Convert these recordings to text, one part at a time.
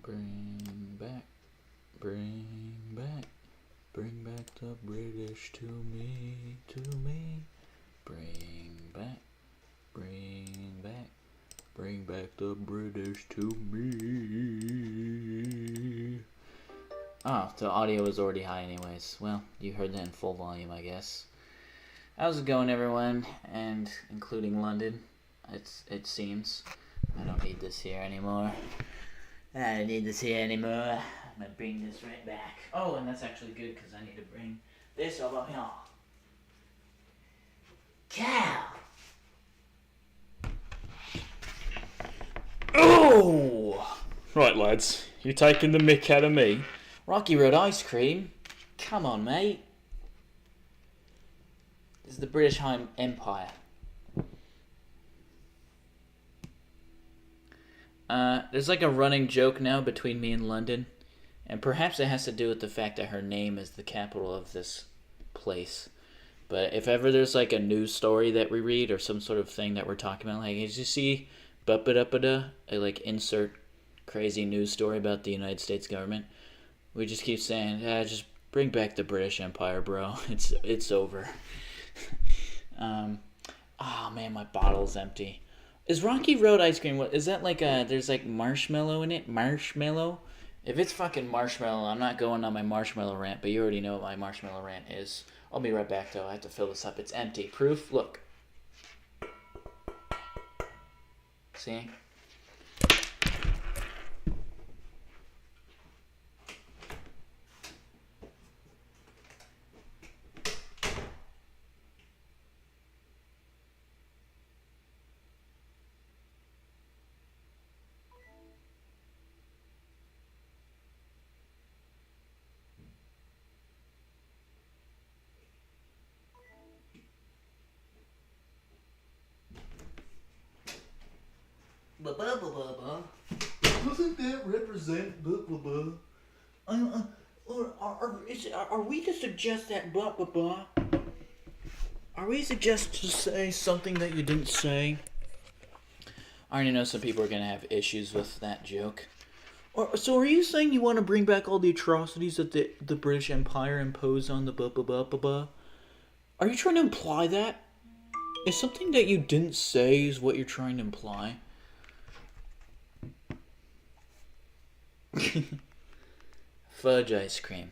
Bring back, bring back the British to me, bring back the British to me. Oh, the audio was already high anyways. Well, you heard that in full volume, I guess. How's it going, everyone? And including London, it seems. I don't need this here anymore. I don't need this here anymore. I'm gonna bring this right back. Oh, and that's actually good because I need to bring this over here. Cow! Oh! Right, lads, you taking the mick out of me? Rocky Road ice cream? Come on, mate. This is the British Empire. There's like a running joke now between me and London, and perhaps it has to do with the fact that her name is the capital of this place. But if ever there's like a news story that we read or some sort of thing that we're talking about, like, did you see like insert crazy news story about the United States government, we just keep saying, just bring back the British Empire, bro. It's over. Oh man, my bottle's empty. Is Rocky Road ice cream, what is that, like there's like marshmallow in it? Marshmallow? If it's fucking marshmallow, I'm not going on my marshmallow rant, but you already know what my marshmallow rant is. I'll be right back though. I have to fill this up. It's empty. Proof? Look. See? Doesn't that represent blah blah blah? Are we to suggest that blah blah blah? Are we suggest to say something that you didn't say? I already know some people are gonna have issues with that joke. So are you saying you want to bring back all the atrocities that the British Empire imposed on the blah blah blah blah blah? Are you trying to imply that? Is something that you didn't say is what you're trying to imply? Fudge ice cream.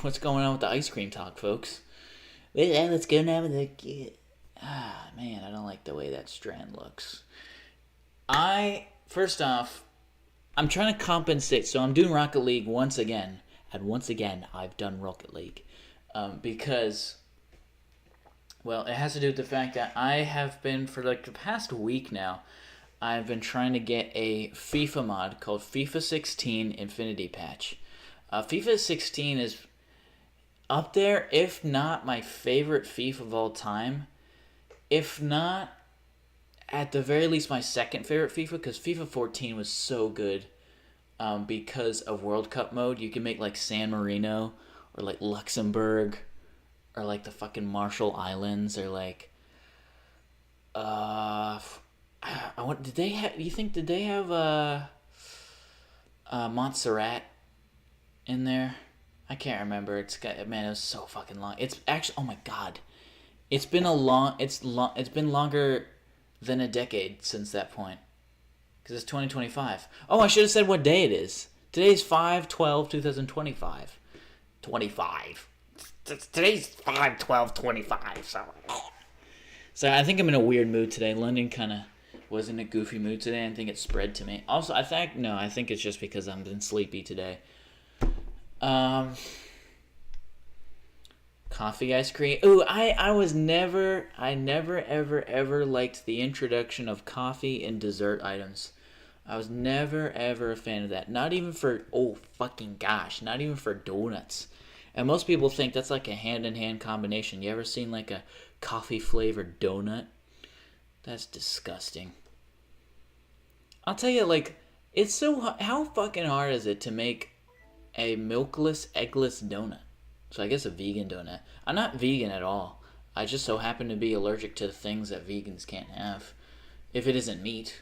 What's going on with the ice cream talk, folks? Let's go now with the... Man, I don't like the way that strand looks. First off, I'm trying to compensate, so I'm doing Rocket League once again. And once again, I've done Rocket League. Because, well, it has to do with the fact that I have been, for like the past week now, I've been trying to get a FIFA mod called FIFA 16 Infinity Patch. FIFA 16 is up there, if not my favorite FIFA of all time. If not, at the very least, my second favorite FIFA, because FIFA 14 was so good because of World Cup mode. You can make like San Marino or like Luxembourg or like the fucking Marshall Islands or like did they have Montserrat in there? I can't remember. It was so fucking long. It's actually, oh my god, it's been longer than a decade since that point, because it's 2025. Oh, I should have said what day it is. Today's 5/12/2025. 25. Today's 5/12/25. So I think I'm in a weird mood today. London kind of was in a goofy mood today. I think it spread to me. Also, I think it's just because I've been sleepy today. Coffee ice cream. Ooh, I never ever liked the introduction of coffee in dessert items. I was never ever a fan of that. Not even for, not even for donuts. And most people think that's like a hand-in-hand combination. You ever seen like a coffee-flavored donut? That's disgusting. I'll tell you, like, it's so... How fucking hard is it to make a milkless, eggless donut? So I guess a vegan donut. I'm not vegan at all. I just so happen to be allergic to things that vegans can't have. If it isn't meat.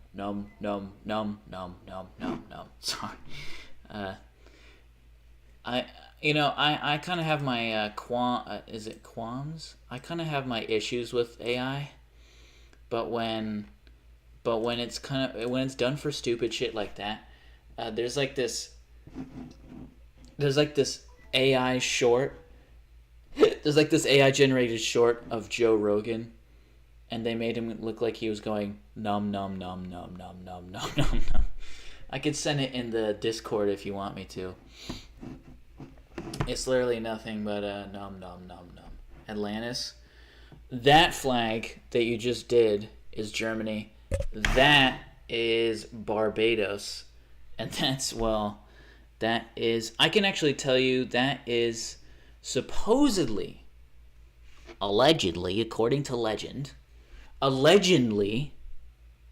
Sorry. I kind of have my qualms? I kind of have my issues with AI, but when it's done for stupid shit like that, there's like this AI short. There's like this AI generated short of Joe Rogan, and they made him look like he was going num num num num num num num num num. I could send it in the Discord if you want me to. It's literally nothing but num num num num. Atlantis. That flag that you just did is Germany. That is Barbados. And that is, I can actually tell you that is supposedly, allegedly, according to legend, allegedly,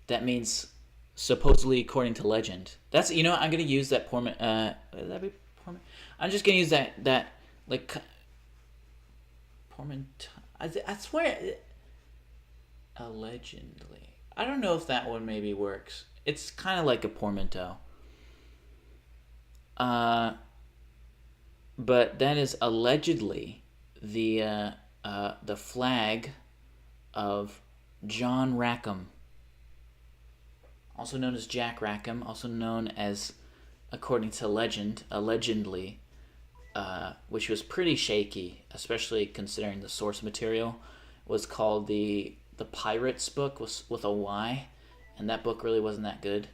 that means supposedly according to legend. That's, I'm going to use that would that be Portman? I'm just going to use that like, Portman, I swear, allegedly. I don't know if that one maybe works. It's kind of like a portmanteau. But that is allegedly the flag of John Rackham, also known as Jack Rackham, also known as, according to legend, allegedly, which was pretty shaky, especially considering the source material, was called the Pirates book with a Y, and that book really wasn't that good,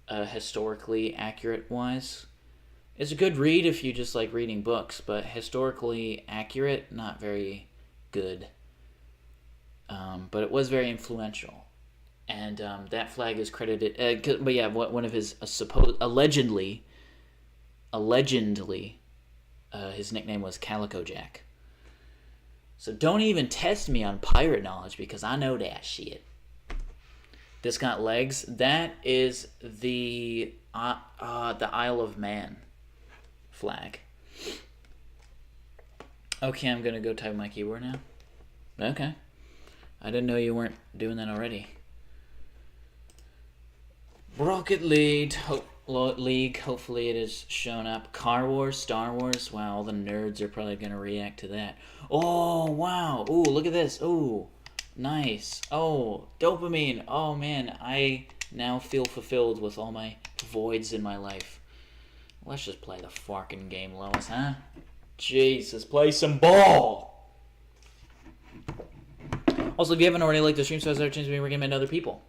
historically accurate wise. It's a good read if you just like reading books, but historically accurate, not very good. But it was very influential, and that flag is credited. But yeah, one of his allegedly, his nickname was Calico Jack. So don't even test me on pirate knowledge because I know that shit. This got legs. That is the Isle of Man flag. Okay, I'm gonna go type my keyboard now. Okay. I didn't know you weren't doing that already. Rocket League. League. Hopefully it has shown up. Car Wars, Star Wars. Wow, all the nerds are probably going to react to that. Oh, wow. Ooh, look at this. Ooh, nice. Oh, dopamine. Oh, man. I now feel fulfilled with all my voids in my life. Let's just play the fucking game, Lois, huh? Jesus, play some ball! Also, if you haven't already liked the stream, so there's a chance to recommend other people.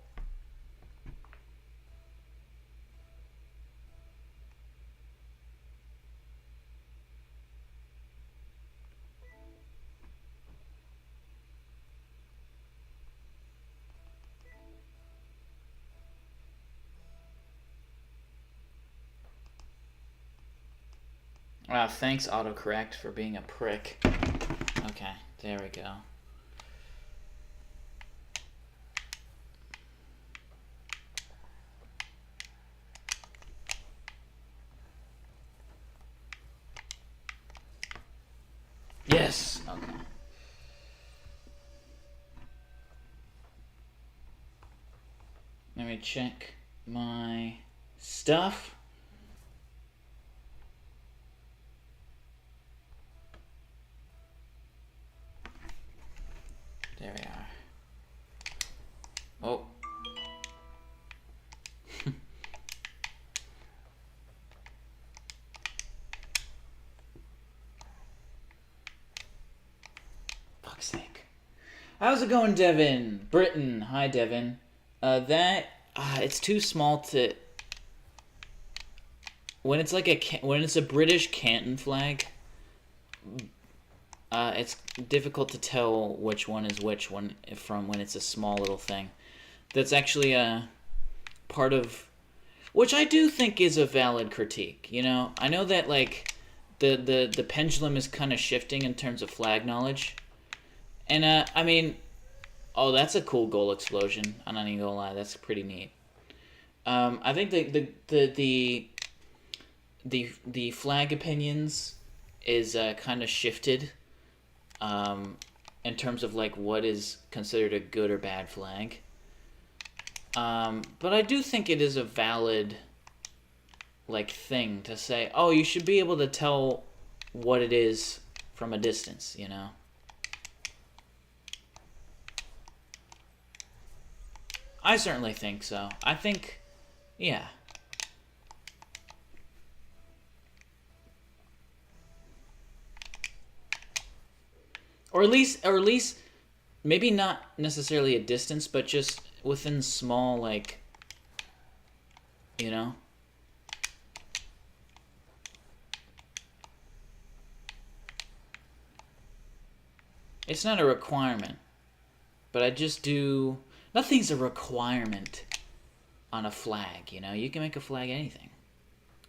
Thanks, autocorrect, for being a prick. Okay, there we go. Yes! Okay. Let me check my stuff. There we are. Oh. Fuck's sake. How's it going, Devin? Britain. Hi, Devin. It's too small to... When it's a British Canton flag, it's difficult to tell which one is which one from when it's a small little thing. That's actually a part of, which I do think is a valid critique. You know, I know that like the pendulum is kind of shifting in terms of flag knowledge, and I mean, oh, that's a cool goal explosion. I'm not even gonna lie, that's pretty neat. I think the flag opinions is kind of shifted. In terms of like what is considered a good or bad flag. But I do think it is a valid like thing to say, oh, you should be able to tell what it is from a distance, you know? I certainly think so. I think, yeah. Or at least, maybe not necessarily a distance, but just within small, like, you know? It's not a requirement, but I just do... Nothing's a requirement on a flag, you know? You can make a flag anything,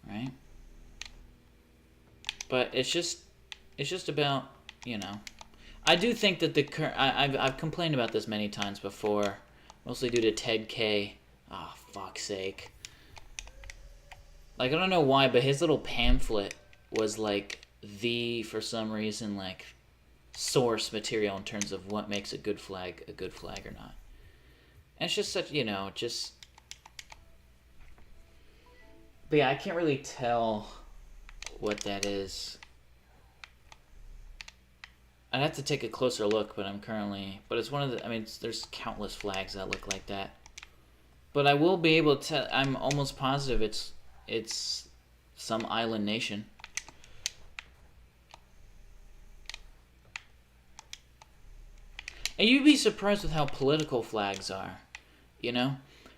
right? But it's just about, you know... I do think that I've complained about this many times before, mostly due to Ted K. Oh, fuck's sake. Like, I don't know why, but his little pamphlet was, like, for some reason, like, source material in terms of what makes a good flag or not. And it's just such, you know, just... But yeah, I can't really tell what that is. I'd have to take a closer look, but but it's one of the, I mean, there's countless flags that look like that. But I will be able to, I'm almost positive it's some island nation. And you'd be surprised with how political flags are, you know?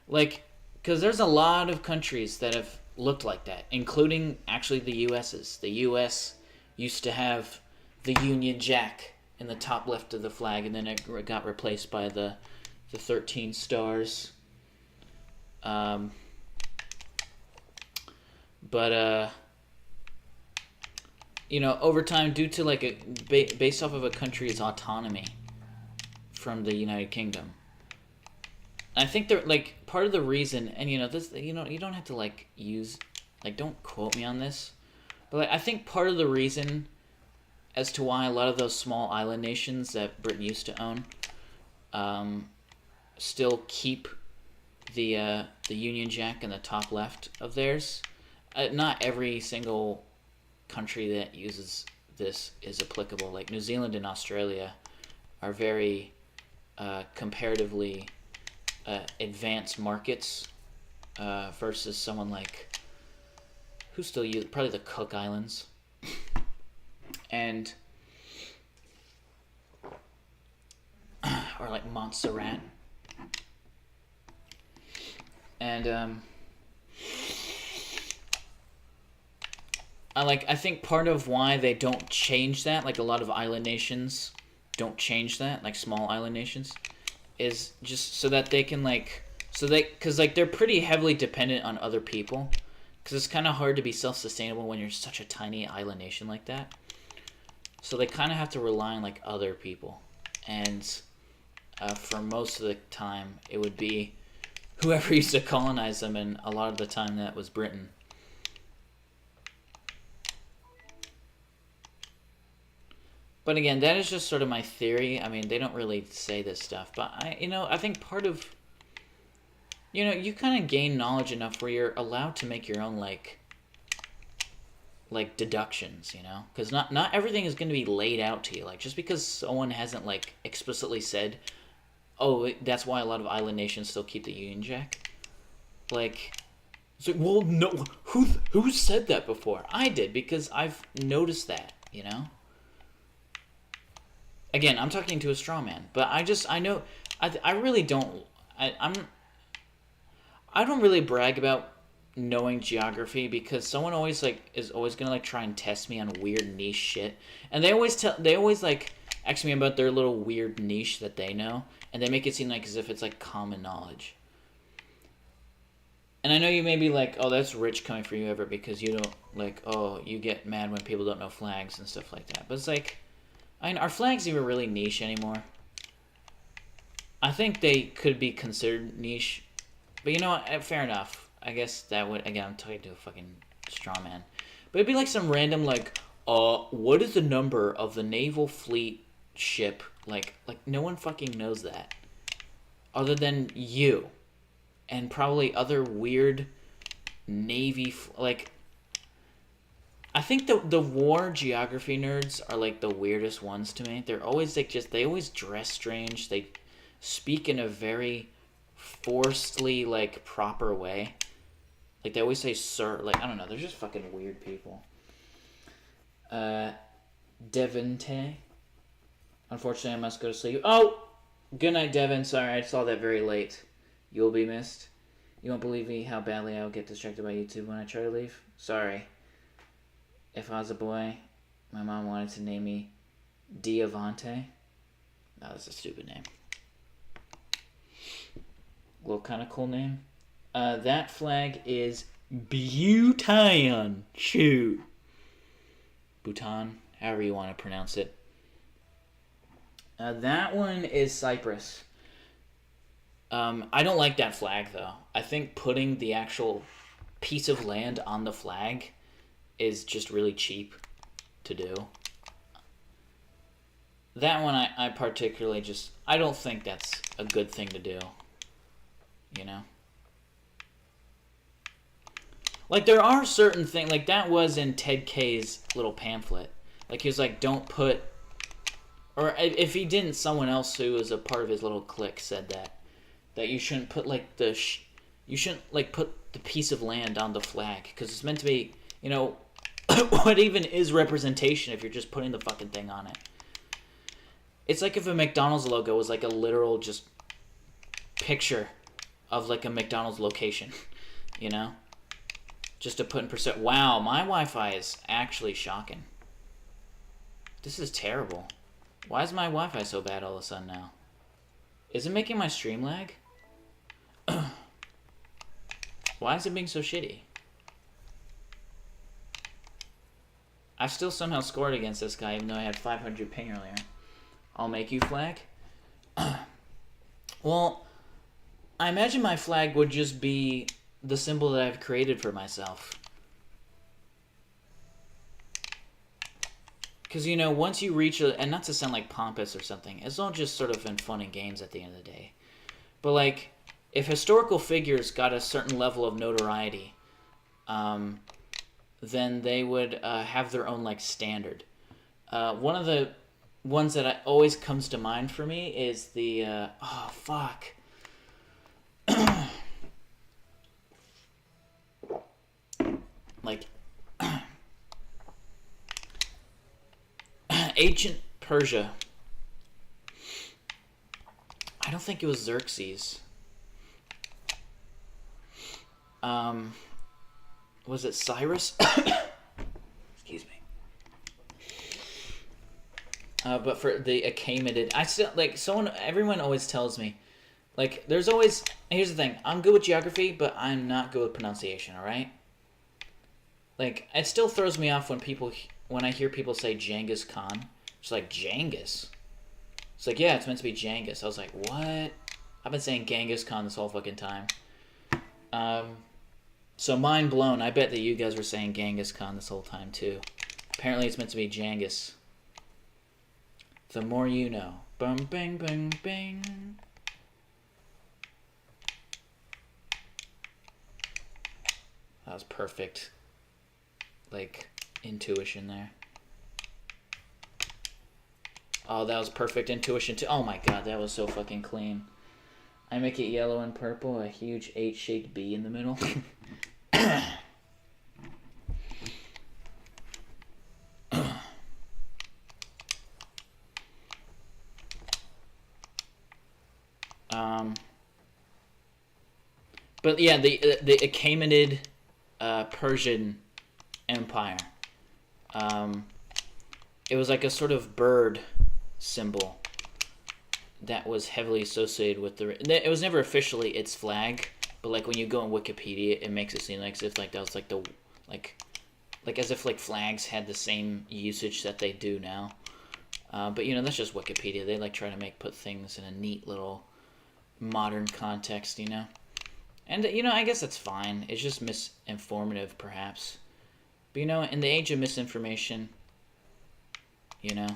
Like, because there's a lot of countries that have looked like that, including actually the U.S.'s. The U.S. used to have the Union Jack in the top left of the flag, and then it got replaced by the 13 stars. You know, over time, due to like based off of a country's autonomy from the United Kingdom, I think they're like part of the reason, and you know this, you know, you don't have to like use, like, don't quote me on this, but like, I think part of the reason as to why a lot of those small island nations that Britain used to own still keep the Union Jack in the top left of theirs. Not every single country that uses this is applicable. Like New Zealand and Australia are very comparatively advanced markets versus someone like who still use probably the Cook Islands and or like Montserrat and I think part of why they don't change that, like a lot of island nations don't change that, like small island nations, is just so that they can because they're pretty heavily dependent on other people, because it's kind of hard to be self-sustainable when you're such a tiny island nation like that. So they kind of have to rely on like other people, and for most of the time it would be whoever used to colonize them, and a lot of the time that was Britain. But again, that is just sort of my theory. I mean, they don't really say this stuff, but I think part of, you kind of gain knowledge enough where you're allowed to make your own like deductions, because not everything is going to be laid out to you. Like just because someone hasn't like explicitly said, oh, that's why a lot of island nations still keep the Union Jack. Like, it's like, well, no, who said that before? I did, because I've noticed that, Again, I'm talking to a straw man, but I know, I really don't, I don't really brag about knowing geography, because someone always is always gonna try and test me on weird niche shit, and they always ask me about their little weird niche that they know, and they make it seem like as if it's like common knowledge. And I know you may be like, oh, that's rich coming from you, Everett, because you don't you get mad when people don't know flags and stuff like that. But it's like, are flags even really niche anymore? I think they could be considered niche, but you know what? Fair enough. I guess that would, again, I'm talking to a fucking straw man. But it'd be like some random what is the number of the naval fleet ship? Like no one fucking knows that, other than you, and probably other weird navy I think the war geography nerds are like the weirdest ones to me. They're always they always dress strange. They speak in a very forcedly proper way. Like they always say sir. I don't know. They're just fucking weird people. Devante. Unfortunately, I must go to sleep. Oh, good night, Devin. Sorry, I saw that very late. You will be missed. You won't believe me how badly I will get distracted by YouTube when I try to leave. Sorry. If I was a boy, my mom wanted to name me Diavante. That was a stupid name. Well, kind of cool name. That flag is Bhutan. Shoot. Bhutan, however you want to pronounce it. That one is Cyprus. I don't like that flag, though. I think putting the actual piece of land on the flag is just really cheap to do. That one I particularly I don't think that's a good thing to do. There are certain things, that was in Ted K's little pamphlet. He was like, don't put, or if he didn't, someone else who was a part of his little clique said that you shouldn't put you shouldn't put the piece of land on the flag, because it's meant to be, what even is representation if you're just putting the fucking thing on it? It's like if a McDonald's logo was a literal just picture of a McDonald's location, just to put in percent. Wow, my Wi-Fi is actually shocking. This is terrible. Why is my Wi-Fi so bad all of a sudden now? Is it making my stream lag? Why is it being so shitty? I still somehow scored against this guy, even though I had 500 ping earlier. I'll make you flag? Well, I imagine my flag would just be the symbol that I've created for myself. Because, once you reach and not to sound pompous or something, it's all just sort of in fun and games at the end of the day. But, if historical figures got a certain level of notoriety, then they would have their own like standard. One of the ones that always comes to mind for me is the oh fuck. Like ancient Persia. I don't think it was Xerxes. Was it Cyrus? Excuse me. But for the Achaemenid, I still like everyone always tells me, like, there's always, here's the thing, I'm good with geography, but I'm not good with pronunciation, alright? Like, it still throws me off when I hear people say Genghis Khan. It's like, Genghis? It's like, yeah, it's meant to be Genghis. I was like, what? I've been saying Genghis Khan this whole fucking time. So mind blown. I bet that you guys were saying Genghis Khan this whole time too. Apparently it's meant to be Genghis. The more you know. Bum, bang, bang, bang. That was perfect. Like, intuition there. Oh, that was perfect intuition too. Oh my god, that was so fucking clean. I make it yellow and purple, a huge 8-shaped B in the middle. But yeah, the Achaemenid Persian Empire. It was like a sort of bird symbol that was heavily associated with it was never officially its flag, but like when you go on Wikipedia, it makes it seem like as if like that was like like as if like flags had the same usage that they do now. But you know, that's just Wikipedia. They like try to put things in a neat little modern context, you know. And you know, I guess that's fine. It's just misinformative, perhaps. But you know, in the age of misinformation, you know,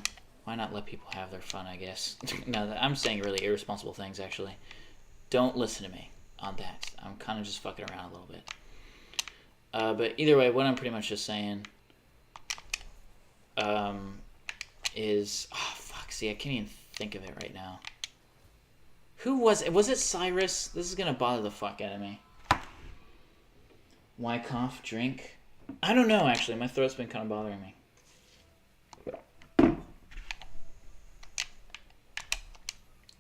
why not let people have their fun, I guess. No, I'm saying really irresponsible things, actually. Don't listen to me on that. I'm kind of just fucking around a little bit. But either way, what I'm pretty much just saying is... Oh, fuck, see, I can't even think of it right now. Who was it? Was it Cyrus? This is going to bother the fuck out of me. Wyckoff, drink? I don't know, actually. My throat's been kind of bothering me.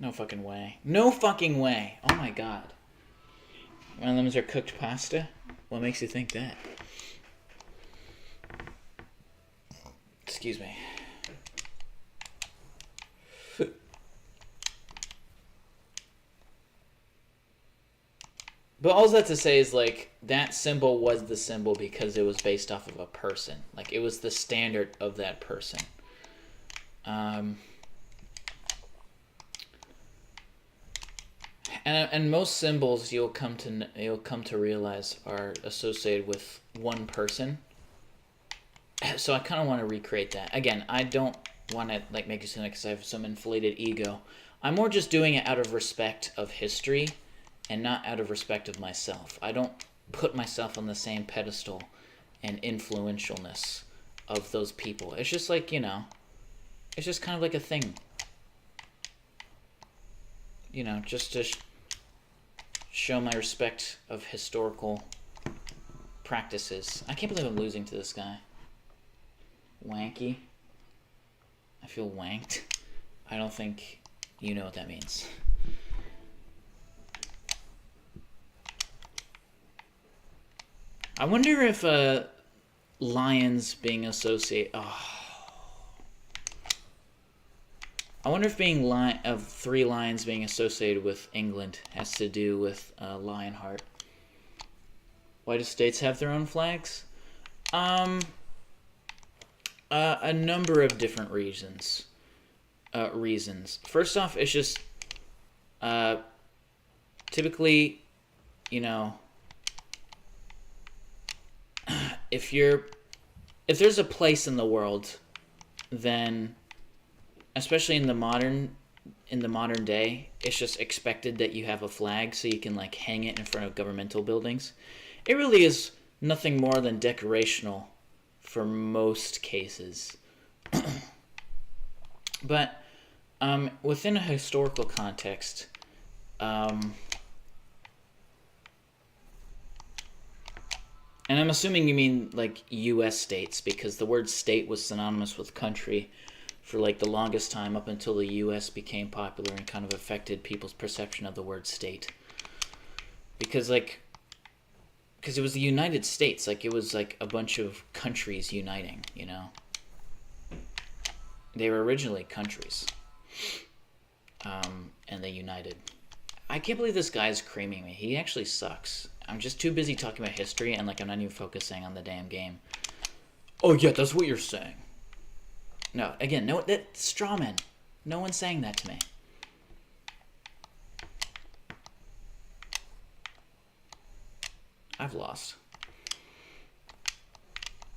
No fucking way. No fucking way. Oh my god. One of them are cooked pasta? What makes you think that? Excuse me. But all that to say is, like, that symbol was the symbol because it was based off of a person. Like, it was the standard of that person. And most symbols you'll come to realize are associated with one person. So I kind of want to recreate that. Again, I don't want to like make it seem like I have some inflated ego. I'm more just doing it out of respect of history and not out of respect of myself. I don't put myself on the same pedestal and influentialness of those people. It's just like, you know, it's just kind of like a thing. You know, just to show my respect of historical practices. I can't believe I'm losing to this guy. Wanky. I feel wanked. I don't think you know what that means. I wonder if lions being associated... Oh. I wonder if being of 3 lions being associated with England has to do with Lionheart. Why do states have their own flags? A number of different reasons. First off, it's just typically, you know, if there's a place in the world, then especially in the modern in the modern day, it's just expected that you have a flag so you can like hang it in front of governmental buildings. It really is nothing more than decorational for most cases. But within a historical context, and I'm assuming you mean like U.S. states, because the word state was synonymous with country for like the longest time up until the U.S. became popular and kind of affected people's perception of the word state. Because it was the United States, like it was like a bunch of countries uniting, you know? They were originally countries. And they united. I can't believe this guy's creaming me. He actually sucks. I'm just too busy talking about history and like I'm not even focusing on the damn game. Oh yeah, that's what you're saying. No, again, no, that strawman. No one's saying that to me. I've lost.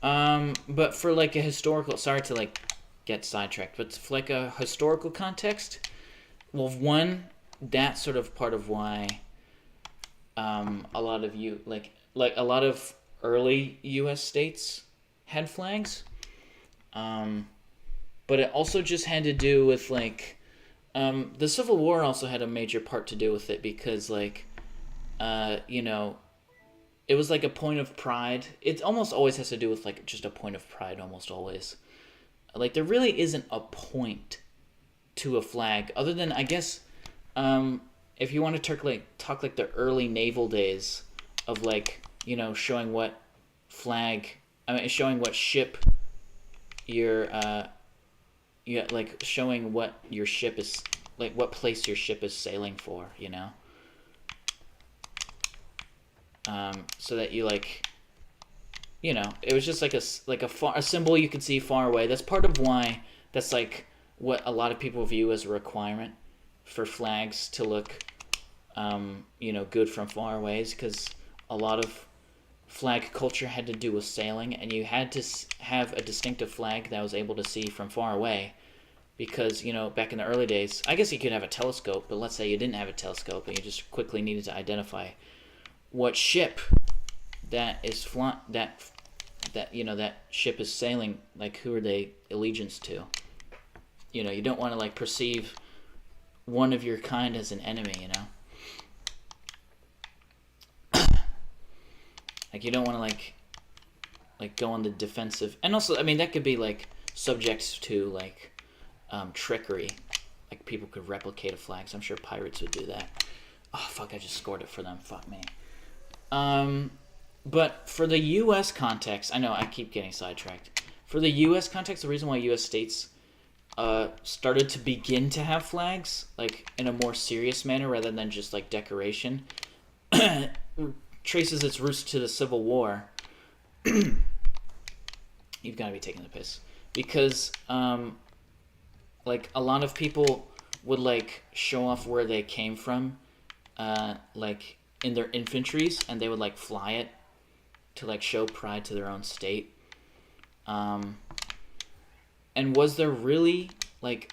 But for like a historical, sorry to like get sidetracked, but for like a historical context, well, one, that's sort of part of why a lot of a lot of early U.S. states had flags. But it also just had to do with like the Civil War also had a major part to do with it because like you know, it was like a point of pride. It almost always has to do with like just a point of pride, almost always. Like there really isn't a point to a flag other than I guess if you want to talk like the early naval days of like, you know, showing what showing what ship you're like showing what your ship is like what place your ship is sailing for, you know. So that you like, you know, it was just like a symbol you could see far away. That's part of why that's like what a lot of people view as a requirement for flags to look, you know, good from far away, because a lot of flag culture had to do with sailing, and you had to have a distinctive flag that was able to see from far away, because, you know, back in the early days, I guess you could have a telescope, but let's say you didn't have a telescope and you just quickly needed to identify what ship that is that you know that ship is sailing, like who are they allegiance to. You know, you don't want to like perceive one of your kind as an enemy, you know. Like you don't want to like go on the defensive, and also I mean that could be like subject to like trickery, like people could replicate a flag. So I'm sure pirates would do that. Oh fuck! I just scored it for them. Fuck me. But for the U.S. context, I know I keep getting sidetracked. For the U.S. context, the reason why U.S. states started to begin to have flags, like in a more serious manner rather than just like decoration, traces its roots to the Civil War. You've got to be taking the piss. Because, like, a lot of people would, like, show off where they came from, like, in their infantries, and they would, like, fly it to, like, show pride to their own state. And was there really, like,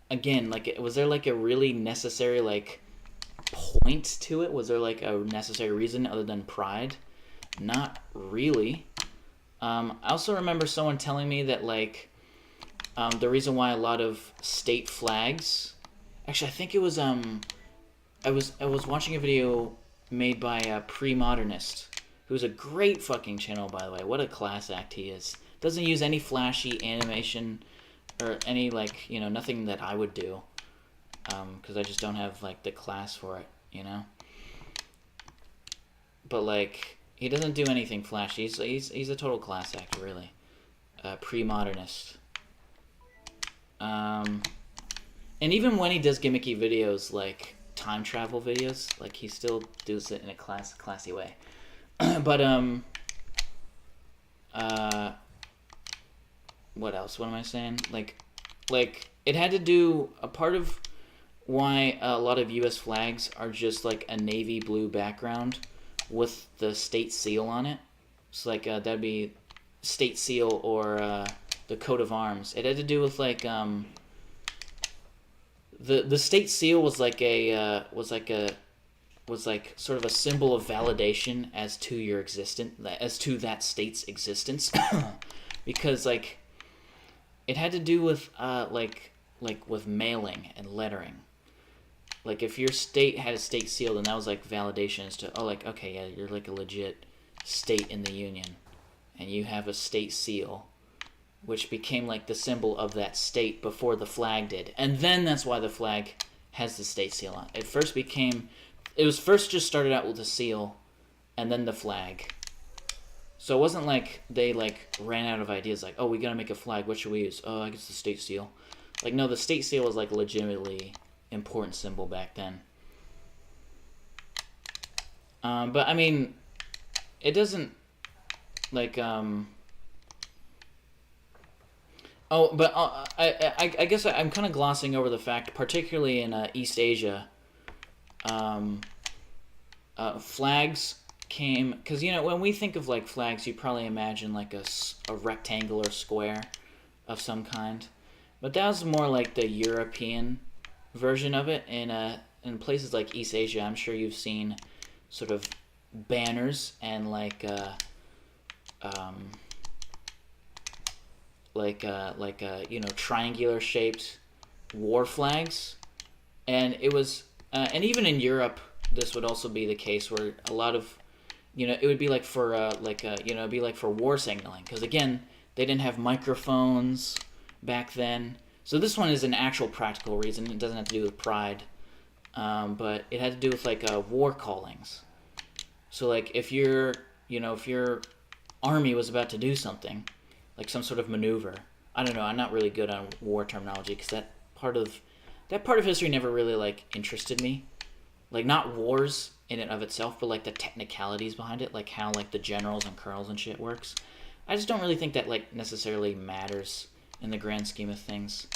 again, like, was there, like, a really necessary, like, point to it? Was there, like, a necessary reason other than pride? Not really. I also remember someone telling me that, like, the reason why a lot of state flags... Actually, I think it was, I was watching a video made by a pre-modernist, who's a great fucking channel, by the way. What a class act he is. Doesn't use any flashy animation or any, like, you know, nothing that I would do. Because I just don't have, like, the class for it, you know? But, like, he doesn't do anything flashy. He's a total class act, really. Pre-modernist. And even when he does gimmicky videos, like time travel videos, like he still does it in a classy way. But what else? What am I saying? Like it had to do a part of why a lot of U.S. flags are just like a navy blue background with the state seal on it. So like that'd be state seal or the coat of arms. It had to do with like the state seal was like sort of a symbol of validation as to your existence, as to that state's existence, because like it had to do with with mailing and lettering. Like if your state had a state seal, then that was like validation as to okay, yeah, you're like a legit state in the union, and you have a state seal, which became like the symbol of that state before the flag did, and then that's why the flag has the state seal on. It was first just started out with a seal, and then the flag. So it wasn't like they like ran out of ideas. Like, oh, we gotta make a flag. What should we use? Oh, I guess the state seal. Like, no, the state seal was like a legitimately important symbol back then. But I mean, it doesn't like Oh, but I guess I'm kind of glossing over the fact, particularly in East Asia, flags came because when we think of like flags, you probably imagine like a rectangular square of some kind, but that was more like the European version of it. In places like East Asia, I'm sure you've seen sort of banners and triangular shaped war flags, and it was and even in Europe this would also be the case where a lot of it would be like for it'd be like for war signaling, because again they didn't have microphones back then. So this one is an actual practical reason. It doesn't have to do with pride, but it had to do with like war callings. So like if your army was about to do something, like some sort of maneuver. I don't know. I'm not really good on war terminology because that part of history never really like interested me. Like not wars in and of itself, but like the technicalities behind it, like how like the generals and colonels and shit works. I just don't really think that like necessarily matters in the grand scheme of things.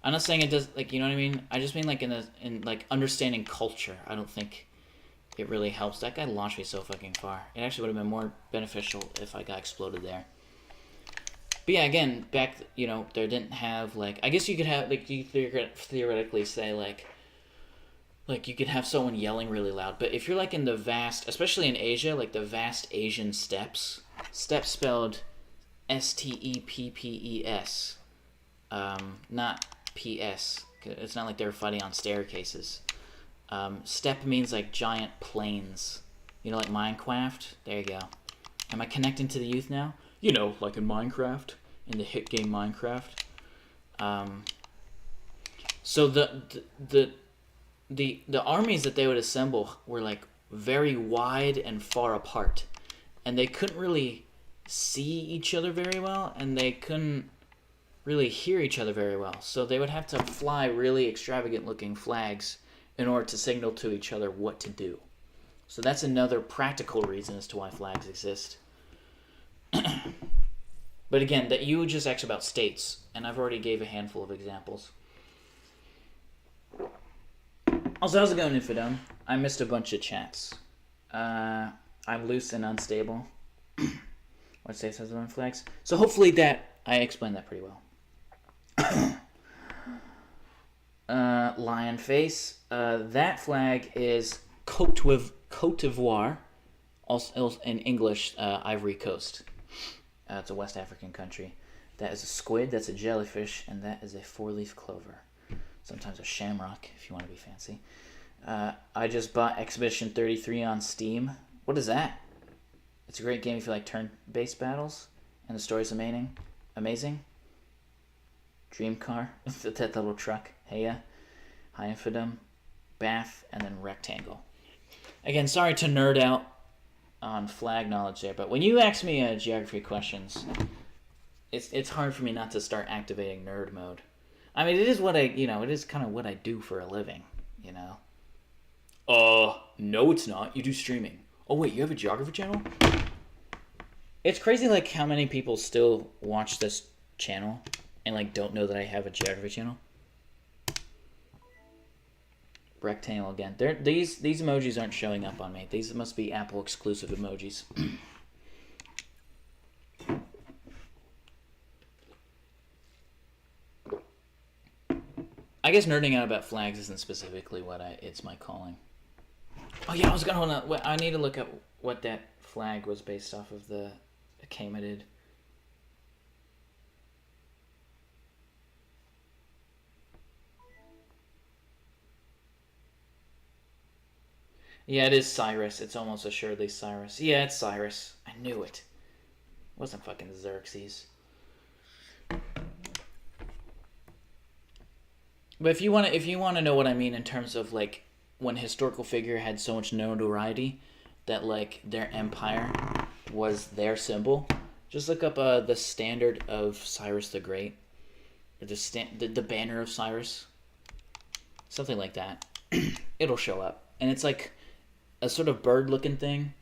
I'm not saying it does, like, you know what I mean? I just mean like in like understanding culture. I don't think it really helps. That guy launched me so fucking far. It actually would have been more beneficial if I got exploded there. But yeah, again, back, there didn't have, like, I guess you could have, like, you theoretically say, like you could have someone yelling really loud. But if you're, like, in the vast, especially in Asia, like, the vast Asian steppes spelled Steppes, not PS. It's not like they're fighting on staircases. Steppe means, like, giant plains. Like Minecraft? There you go. Am I connecting to the youth now? Like in Minecraft, in the hit game Minecraft. So the armies that they would assemble were like very wide and far apart, and they couldn't really see each other very well, and they couldn't really hear each other very well. So they would have to fly really extravagant looking flags in order to signal to each other what to do. So that's another practical reason as to why flags exist. But again, that you just asked about states, and I've already gave a handful of examples. Also, how's it going, Infidom? I missed a bunch of chats. I'm loose and unstable. What states has their own flags? So hopefully that I explained that pretty well. Lion face. That flag is Côte d'Ivoire, also in English, Ivory Coast. It's a West African country. That is a squid, that's a jellyfish, and that is a four-leaf clover. Sometimes a shamrock, if you want to be fancy. I just bought Expedition 33 on Steam. What is that? It's a great game if you like turn-based battles, and the story's amazing. Dream car, that little truck. Hey, yeah. High Infidom, Bath, and then Rectangle. Again, sorry to nerd out on flag knowledge there, but when you ask me geography questions, it's hard for me not to start activating nerd mode. I mean, it is what it is kind of what I do for a living, No, it's not. You do streaming. Oh, wait, you have a geography channel? It's crazy, like, how many people still watch this channel and, like, don't know that I have a geography channel. Rectangle again. These emojis aren't showing up on me. These must be Apple exclusive emojis. I guess nerding out about flags isn't specifically what it's my calling. Oh yeah, I was gonna I need to look up what that flag was based off of the Achaemenid. Yeah, it is Cyrus. It's almost assuredly Cyrus. Yeah, it's Cyrus. I knew it. It wasn't fucking Xerxes. But if you want to know what I mean in terms of like when historical figure had so much notoriety that like their empire was their symbol, just look up the standard of Cyrus the Great, or the banner of Cyrus, something like that. It'll show up, and it's like a sort of bird-looking thing.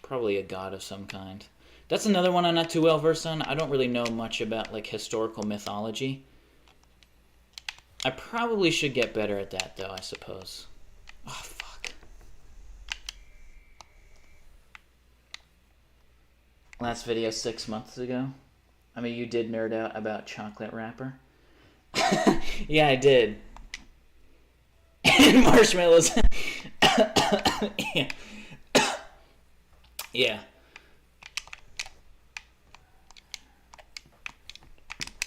Probably a god of some kind. That's another one I'm not too well versed on. I don't really know much about like historical mythology. I probably should get better at that though, I suppose. Oh, fuck. Last video 6 months ago. I mean, you did nerd out about chocolate wrapper. Yeah, I did. And marshmallows. Yeah. Yeah.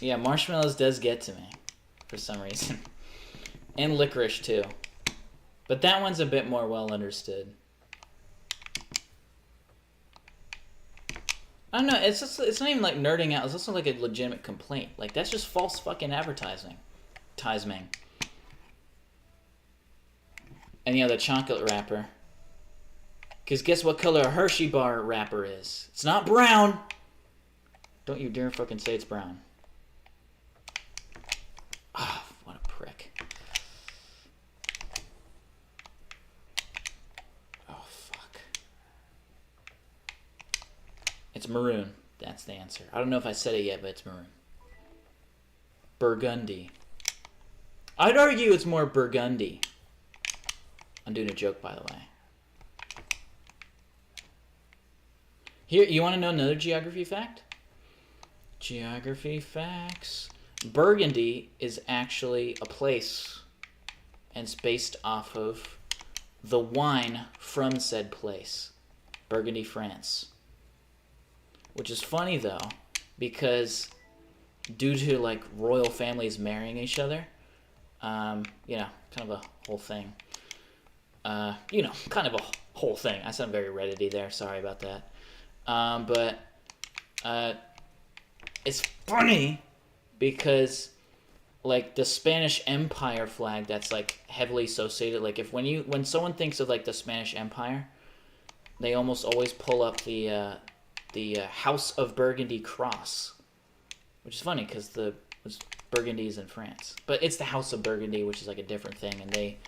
Yeah, marshmallows does get to me for some reason. And licorice too. But that one's a bit more well understood. I don't know, it's not even like nerding out, it's also like a legitimate complaint. Like that's just false fucking advertising. And yeah, the chocolate wrapper. Cause guess what color a Hershey bar wrapper is? It's not brown. Don't you dare fucking say it's brown. Ah, oh, what a prick. Oh, fuck. It's maroon. That's the answer. I don't know if I said it yet, but it's maroon. Burgundy. I'd argue it's more burgundy. I'm doing a joke, by the way. Here, you want to know another geography fact? Geography facts. Burgundy is actually a place, and it's based off of the wine from said place. Burgundy, France. Which is funny, though, because due to, like, royal families marrying each other, you know, kind of a whole thing. You know, kind of a whole thing. I sound very Reddity there. Sorry about that. But it's funny because like the Spanish Empire flag that's like heavily associated, like if when someone thinks of like the Spanish Empire, they almost always pull up the House of Burgundy cross, which is funny because Burgundy is in France, but it's the House of Burgundy, which is like a different thing, and they,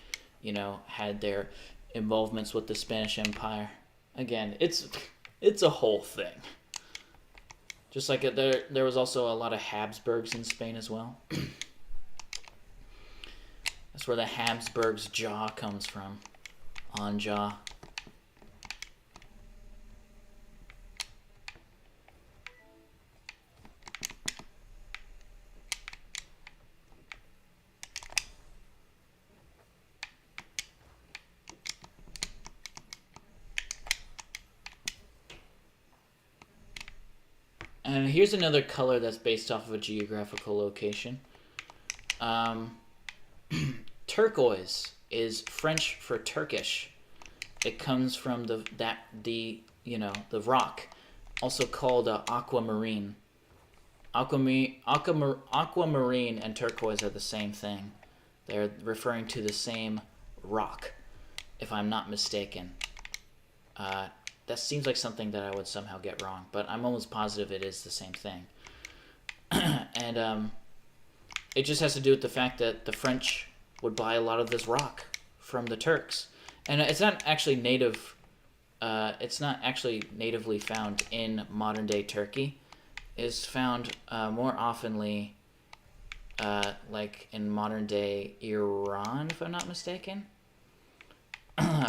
you know, had their involvements with the Spanish Empire. Again, it's a whole thing. Just like there was also a lot of Habsburgs in Spain as well. That's where the Habsburgs' jaw comes from. On jaw. And here's another color that's based off of a geographical location. Turquoise is French for Turkish. It comes from the rock, also called aquamarine. Aquamarine and turquoise are the same thing. They're referring to the same rock, if I'm not mistaken. That seems like something that I would somehow get wrong, but I'm almost positive it is the same thing. And it just has to do with the fact that the French would buy a lot of this rock from the Turks. And it's not actually native. It's not actually natively found in modern-day Turkey. It's found more oftenly like in modern-day Iran, if I'm not mistaken.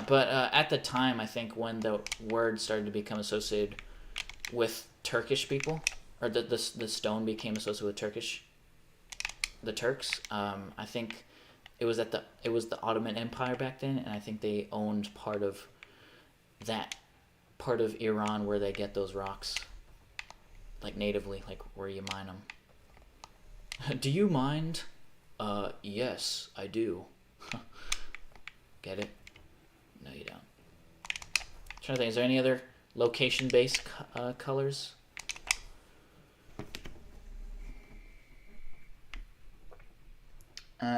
But at the time, I think when the word started to become associated with Turkish people, or the stone became associated with the Turks. I think it was the Ottoman Empire back then, and I think they owned part of that part of Iran where they get those rocks, like natively, like where you mine them. Do you mind? Yes, I do. Get it? No, you don't. I'm trying to think, is there any other location-based colors?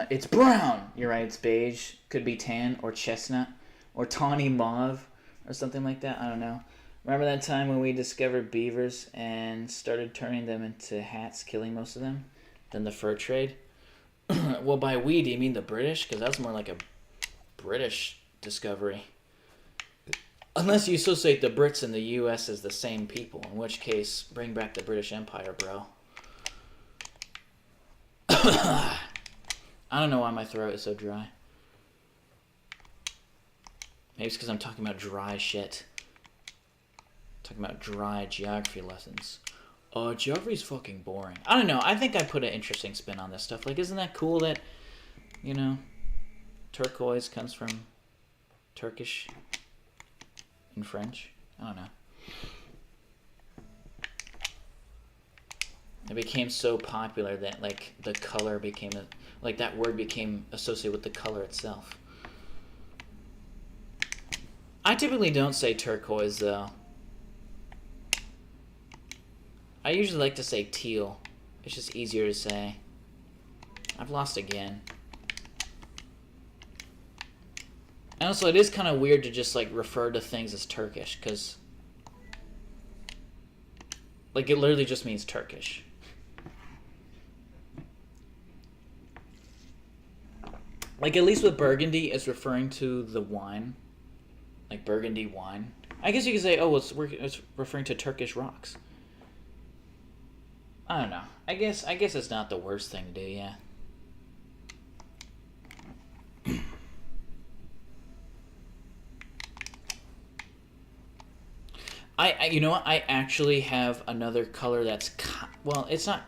It's brown. You're right, it's beige. Could be tan or chestnut or tawny mauve or something like that. I don't know. Remember that time when we discovered beavers and started turning them into hats, killing most of them? Then the fur trade? Well, by we, do you mean the British? Because that's more like a British discovery. Unless you associate the Brits and the U.S. as the same people, in which case, bring back the British Empire, bro. I don't know why my throat is so dry. Maybe it's because I'm talking about dry shit. Talking about dry geography lessons. Geography's fucking boring. I don't know. I think I put an interesting spin on this stuff. Like, isn't that cool that, you know, turquoise comes from Turkish in French? I don't know. It became so popular that, like, the color became, like, that word became associated with the color itself. I typically don't say turquoise, though. I usually like to say teal. It's just easier to say. I've lost again. And also, it is kind of weird to just, like, refer to things as Turkish, because, like, it literally just means Turkish. Like, at least with Burgundy, it's referring to the wine. Like, Burgundy wine. I guess you could say, oh, it's referring to Turkish rocks. I don't know. I guess it's not the worst thing to do, yeah. I you know what? I actually have another color that's well, it's not.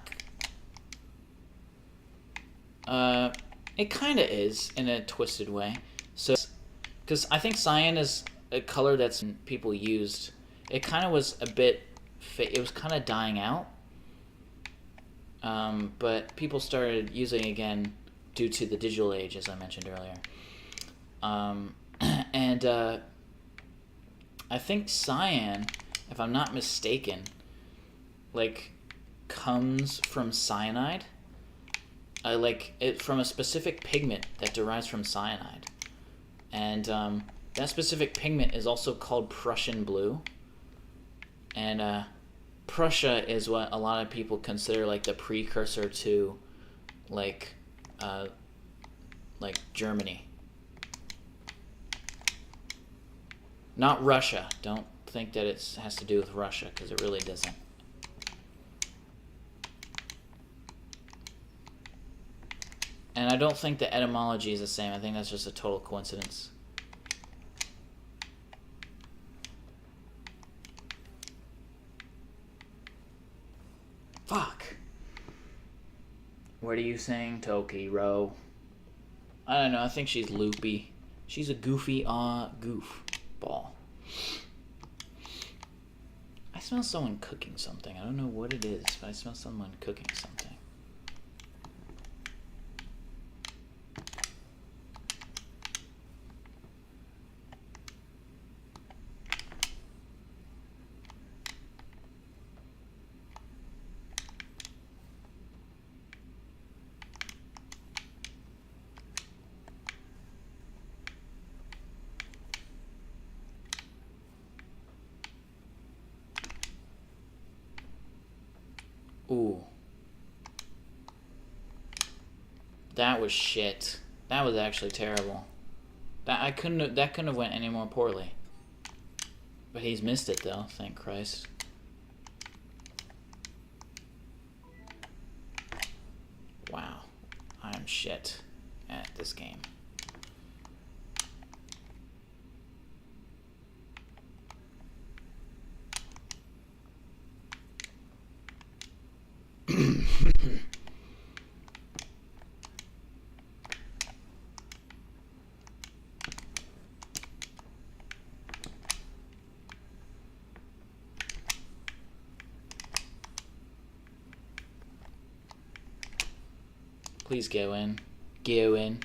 It kind of is in a twisted way. So, because I think cyan is a color that's people used. It kind of was a bit. It was kind of dying out. But people started using it again due to the digital age, as I mentioned earlier. And I think cyan, if I'm not mistaken, like, comes from cyanide. Like, it from a specific pigment that derives from cyanide. And that specific pigment is also called Prussian blue. And Prussia is what a lot of people consider, like, the precursor to, like Germany. Not Russia. Don't think that it has to do with Russia, because it really doesn't. And I don't think the etymology is the same. I think that's just a total coincidence. Fuck. What are you saying, Tokiro? I don't know. I think she's loopy. She's a goofy goofball. I smell someone cooking something. I don't know what it is, but I smell someone cooking something. Ooh. That was shit. That was actually terrible. That couldn't have went any more poorly. But he's missed it though, thank Christ. Wow. I'm shit at this game. Please go in. Go in.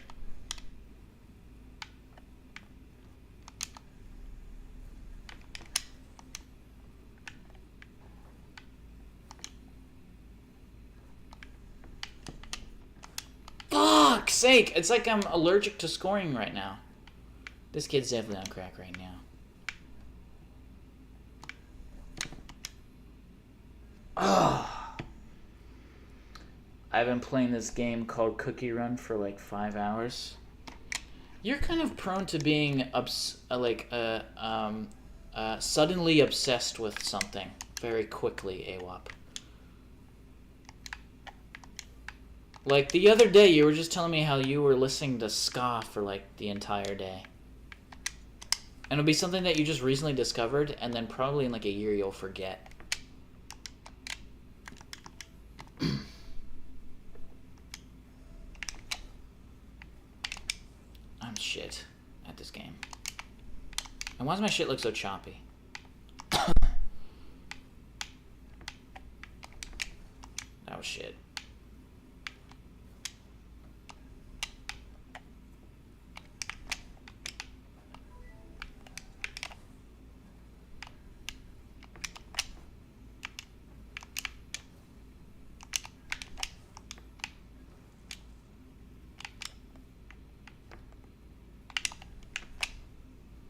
Fuck's sake! It's like I'm allergic to scoring right now. This kid's definitely on crack right now. I've been playing this game called Cookie Run for like 5 hours. You're kind of prone to being suddenly obsessed with something very quickly, AWOP. Like the other day, you were just telling me how you were listening to ska for like the entire day. And it'll be something that you just recently discovered, and then probably in like a year you'll forget. I'm shit at this game. And why does my shit look so choppy? That was shit.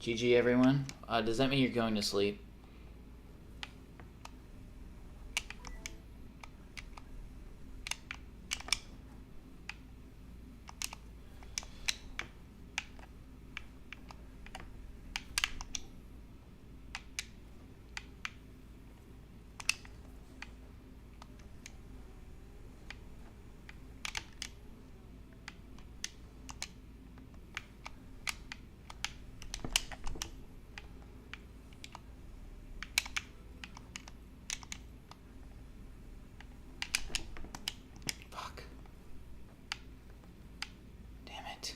GG, everyone. Does that mean you're going to sleep? Fuck. Damn it.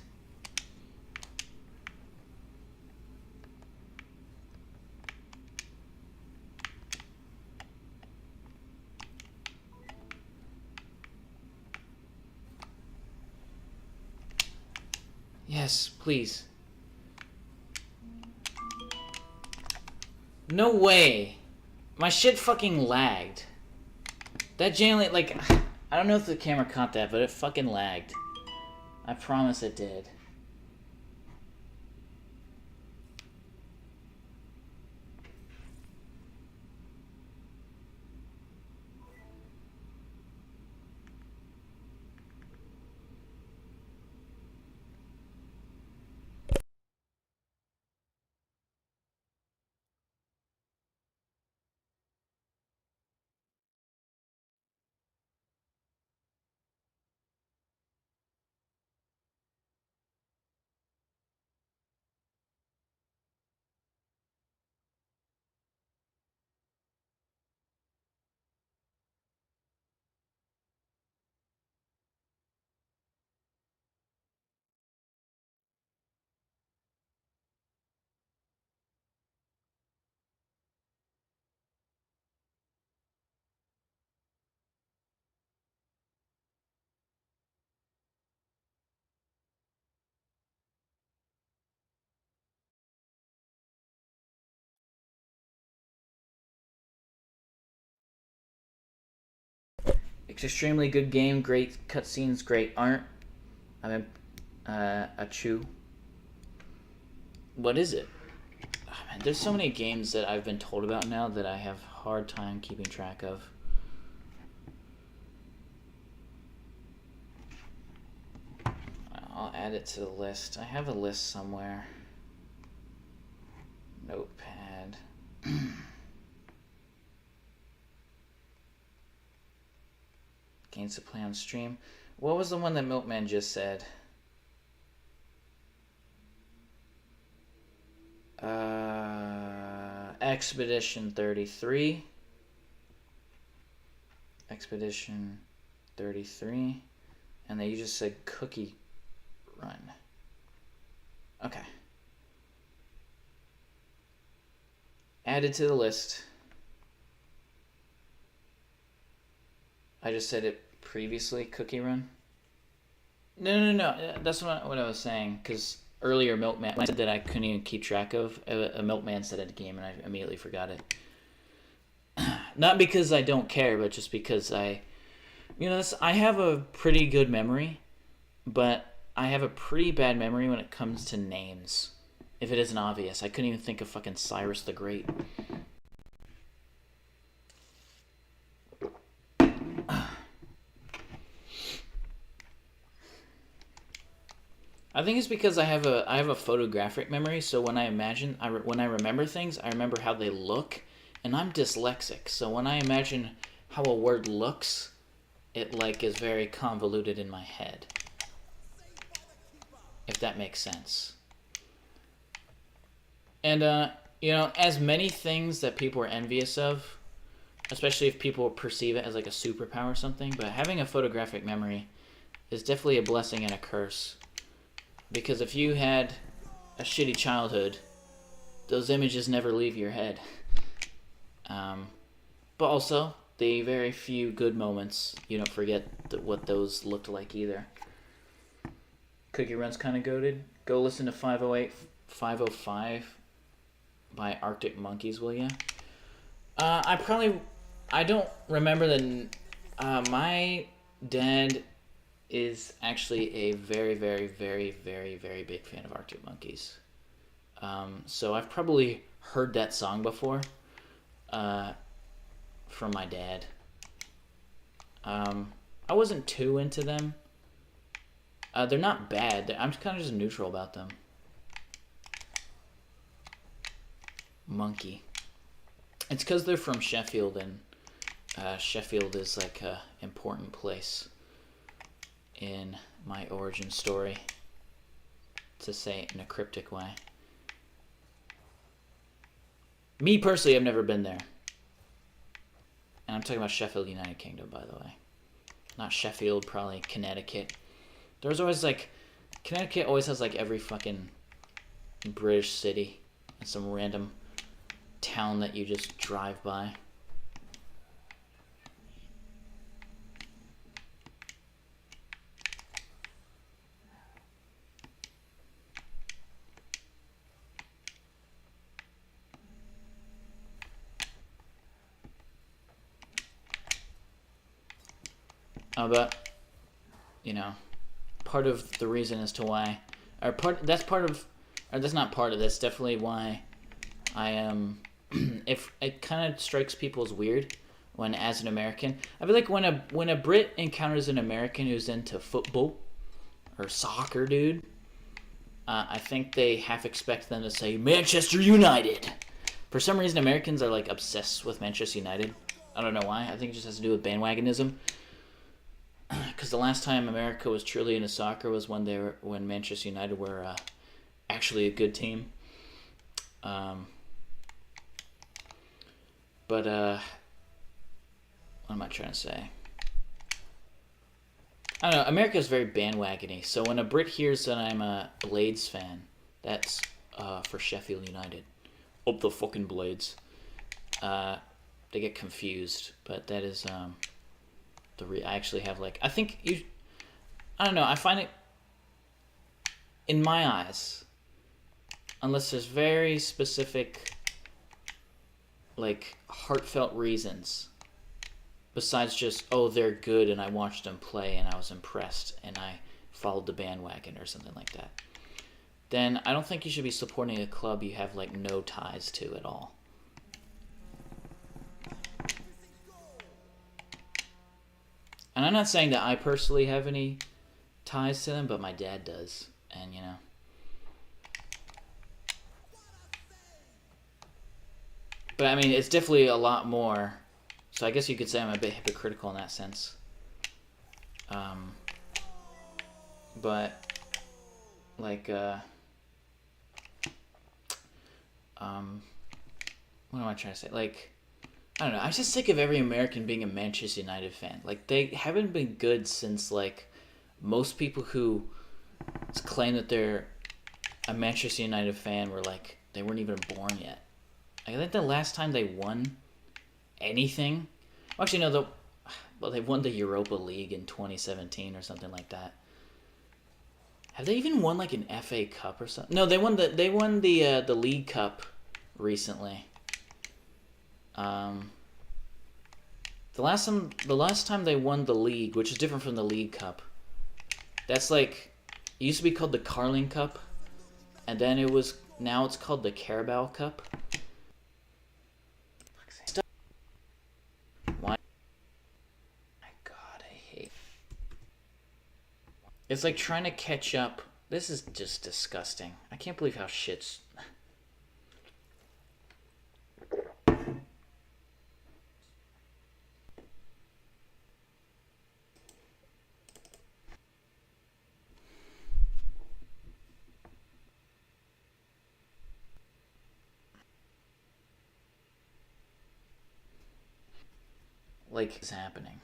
Yes, please. No way. My shit fucking lagged. That genuinely, like, I don't know if the camera caught that, but it fucking lagged. I promise it did. Extremely good game, great cutscenes, great art. I mean, a chew. What is it? Oh, man, there's so many games that I've been told about now that I have a hard time keeping track of. I'll add it to the list. I have a list somewhere. Notepad. Games to play on stream. What was the one that Milkman just said? Expedition 33. Expedition 33. And then you just said cookie run. Okay. Added to the list. I just said it previously, cookie run. No. That's what I was saying. Because earlier, Milkman said that I couldn't even keep track of. A Milkman said it game, and I immediately forgot it. Not because I don't care, but just because I have a pretty good memory, but I have a pretty bad memory when it comes to names. If it isn't obvious, I couldn't even think of fucking Cyrus the Great. I think it's because I have a photographic memory. So when I remember things, I remember how they look, and I'm dyslexic. So when I imagine how a word looks, it like is very convoluted in my head. If that makes sense. And as many things that people are envious of, especially if people perceive it as like a superpower or something, but having a photographic memory is definitely a blessing and a curse. Because if you had a shitty childhood, those images never leave your head. But also, the very few good moments, you don't forget what those looked like either. Cookie Run's kind of goated. Go listen to 508, 505 by Arctic Monkeys, will ya? I don't remember my dad is actually a very, very, very, very, very big fan of Arctic Monkeys. So I've probably heard that song before from my dad. I wasn't too into them. They're not bad. I'm kind of just neutral about them. Monkey. It's because they're from Sheffield, and Sheffield is like a important place in my origin story, to say it in a cryptic way. Me personally, I've never been there. And I'm talking about Sheffield, United Kingdom, by the way. Not Sheffield, probably Connecticut. There's always like... Connecticut always has like every fucking British city and some random town that you just drive by. But, part of the reason as to why, that's definitely why I am, if it kind of strikes people as weird when, as an American, I feel like when a Brit encounters an American who's into football or soccer, dude, I think they half expect them to say Manchester United. For some reason, Americans are like obsessed with Manchester United. I don't know why. I think it just has to do with bandwagonism. Because the last time America was truly into soccer was when Manchester United were actually a good team. But what am I trying to say? I don't know. America is very bandwagony. So when a Brit hears that I'm a Blades fan, that's for Sheffield United. Up the fucking Blades. They get confused, but that is I actually have like I don't know. I find it in my eyes, unless there's very specific, like heartfelt reasons. Besides just, oh, they're good and I watched them play and I was impressed and I followed the bandwagon or something like that, then I don't think you should be supporting a club you have like no ties to at all. And I'm not saying that I personally have any ties to them, but my dad does. And, But, I mean, it's definitely a lot more. So I guess you could say I'm a bit hypocritical in that sense. But, like, what am I trying to say? Like, I don't know. I'm just sick of every American being a Manchester United fan. Like, they haven't been good since, like, most people who claim that they're a Manchester United fan were, like, they weren't even born yet. I think the last time they won anything... Actually, no, well, they won the Europa League in 2017 or something like that. Have they even won, like, an FA Cup or something? No, they won the League Cup recently. The last time they won the league, which is different from the League Cup, that's like, it used to be called the Carling Cup, and then now it's called the Carabao Cup. Why? My God, I hate. It's like trying to catch up. This is just disgusting. I can't believe how shit's. Like, is happening.